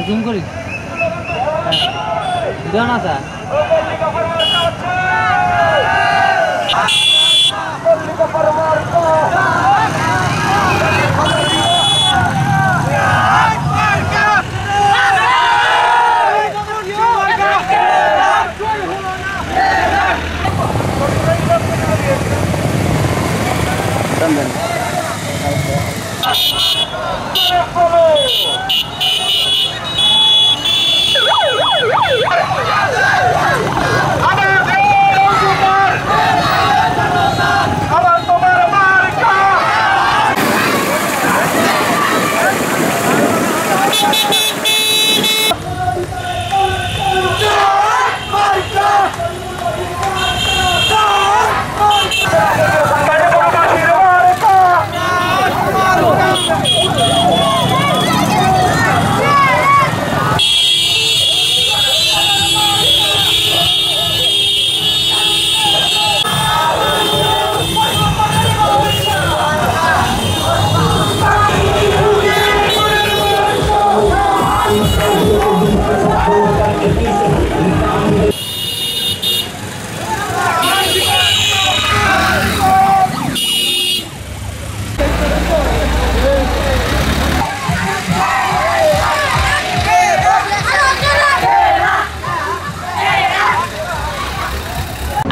Zoom করি দেও না স্যার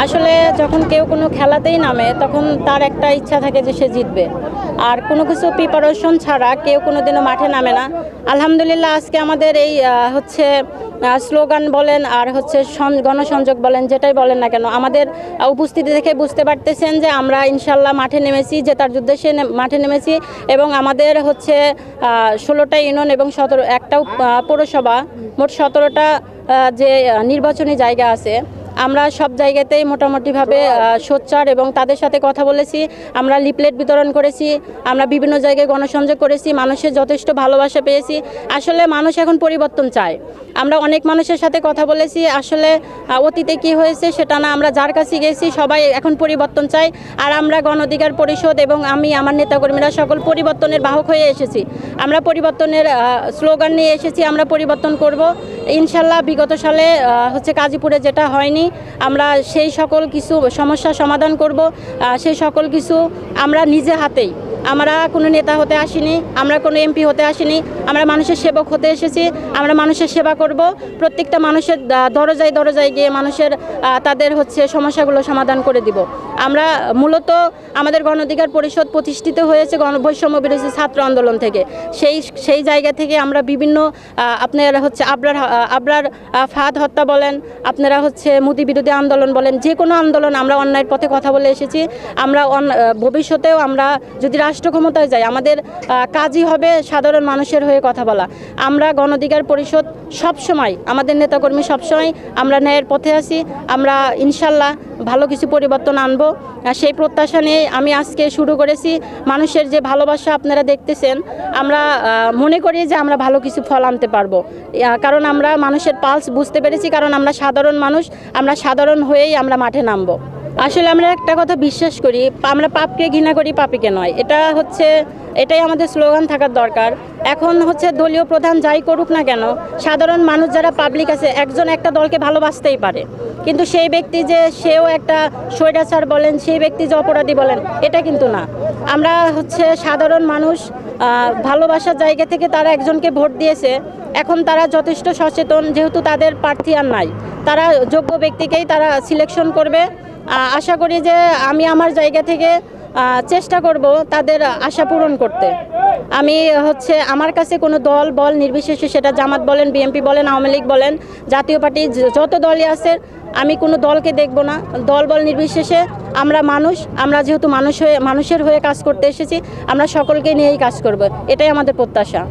আসলে যখন কেউ কোনো খেলাতেই নামে তখন তার একটা ইচ্ছা থাকে যে সে জিতবে, আর কোনো কিছু প্রিপারেশন ছাড়া কেউ কোনো দিনও মাঠে নামে না। আলহামদুলিল্লাহ আজকে আমাদের এই হচ্ছে স্লোগান বলেন আর হচ্ছে গণসংযোগ বলেন, যেটাই বলেন না কেন, আমাদের উপস্থিতি দেখে বুঝতে পারতেছেন যে আমরা ইনশাল্লাহ মাঠে নেমেছি, জেতার উদ্দেশ্যে মাঠে নেমেছি। এবং আমাদের হচ্ছে 16টা ইউনিয়ন এবং একটা পৌরসভা, মোট 17টা যে নির্বাচনী জায়গা আছে, আমরা সব জায়গাতেই মোটামুটিভাবে সোচ্চার এবং তাদের সাথে কথা বলেছি। আমরা লিফলেট বিতরণ করেছি, আমরা বিভিন্ন জায়গায় গণসংযোগ করেছি, মানুষের যথেষ্ট ভালোবাসা পেয়েছি। আসলে মানুষ এখন পরিবর্তন চায়। আমরা অনেক মানুষের সাথে কথা বলেছি, আসলে অতীতে কি হয়েছে সেটা না, আমরা যার কাছে গেছি সবাই এখন পরিবর্তন চায়। আর আমরা গণ অধিকার পরিষদ এবং আমি আমার নেতাকর্মীরা সকল পরিবর্তনের বাহক হয়ে এসেছি। আমরা পরিবর্তনের স্লোগান নিয়ে এসেছি, আমরা পরিবর্তন করব ইনশাল্লাহ। বিগত সালে হচ্ছে গাজীপুরে যেটা হয়নি, আমরা সেই সকল কিছু সমস্যা সমাধান করব। সেই সকল কিছু আমরা নিজে হাতেই, আমরা কোনো নেতা হতে আসিনি, আমরা কোনো এমপি হতে আসিনি, আমরা মানুষের সেবক হতে এসেছি। আমরা মানুষের সেবা করব, প্রত্যেকটা মানুষের দরজায় দরজায় গিয়ে মানুষের তাদের হচ্ছে সমস্যাগুলো সমাধান করে দিব। আমরা মূলত আমাদের গণ অধিকার পরিষদ প্রতিষ্ঠিত হয়েছে বৈষম্য বিরোধী ছাত্র আন্দোলন থেকে। সেই জায়গা থেকে আমরা বিভিন্ন আপনারা হচ্ছে আবরার ফাহাদ হত্যা বলেন, আপনারা হচ্ছে মোদি বিরোধী আন্দোলন বলেন, যে কোনো আন্দোলন আমরা অন্যায়ের পথে কথা বলে এসেছি। আমরা ভবিষ্যতেও আমরা যদি রাষ্ট্র ক্ষমতায় যাই, আমাদের কাজই হবে সাধারণ মানুষের হয়ে কথা বলা। আমরা গণ অধিকার পরিষদ সবসময়, আমাদের নেতাকর্মী সবসময় আমরা ন্যায়ের পথে আছি। আমরা ইনশাল্লাহ ভালো কিছু পরিবর্তন আনব, সেই প্রত্যাশা নিয়ে আমি আজকে শুরু করেছি। মানুষের যে ভালোবাসা আপনারা দেখতেছেন, আমরা মনে করি যে আমরা ভালো কিছু ফল আনতে পারবো, কারণ আমরা মানুষের পালস বুঝতে পেরেছি, কারণ আমরা সাধারণ মানুষ, আমরা সাধারণ হয়েই আমরা মাঠে নামবো। আসলে আমরা একটা কথা বিশ্বাস করি, আমরা পাপকে ঘৃণা করি, পাপীকে নয়। এটাই আমাদের স্লোগান থাকার দরকার। এখন হচ্ছে দলীয় প্রধান যাই করুক না কেন, সাধারণ মানুষ যারা পাবলিক আছে, একজন একটা দলকে ভালোবাসতেই পারে, কিন্তু সেই ব্যক্তি যে সেও একটা স্বৈরাচার বলেন, সেই ব্যক্তি যে অপরাধী বলেন, এটা কিন্তু না। আমরা হচ্ছে সাধারণ মানুষ, ভালোবাসার জায়গা থেকে তারা একজনকে ভোট দিয়েছে। এখন তারা যথেষ্ট সচেতন, যেহেতু তাদের প্রার্থী আর নাই, তারা যোগ্য ব্যক্তিকেই তারা সিলেকশন করবে। আশা করি যে আমি আমার জায়গা থেকে চেষ্টা করব তাদের আশা পূরণ করতে। আমি আমার কাছে কোনো দল বল নির্বিশেষে, সেটা জামাত বলেন, বিএনপি বলেন, আওয়ামী লীগ বলেন, জাতীয় পার্টি যত দলই আছে, আমি কোনো দলকে দেখব না। দল বল নির্বিশেষে আমরা মানুষ, আমরা যেহেতু মানুষের হয়ে কাজ করতে এসেছি, আমরা সকলকে নিয়েই কাজ করব, এটাই আমাদের প্রত্যাশা।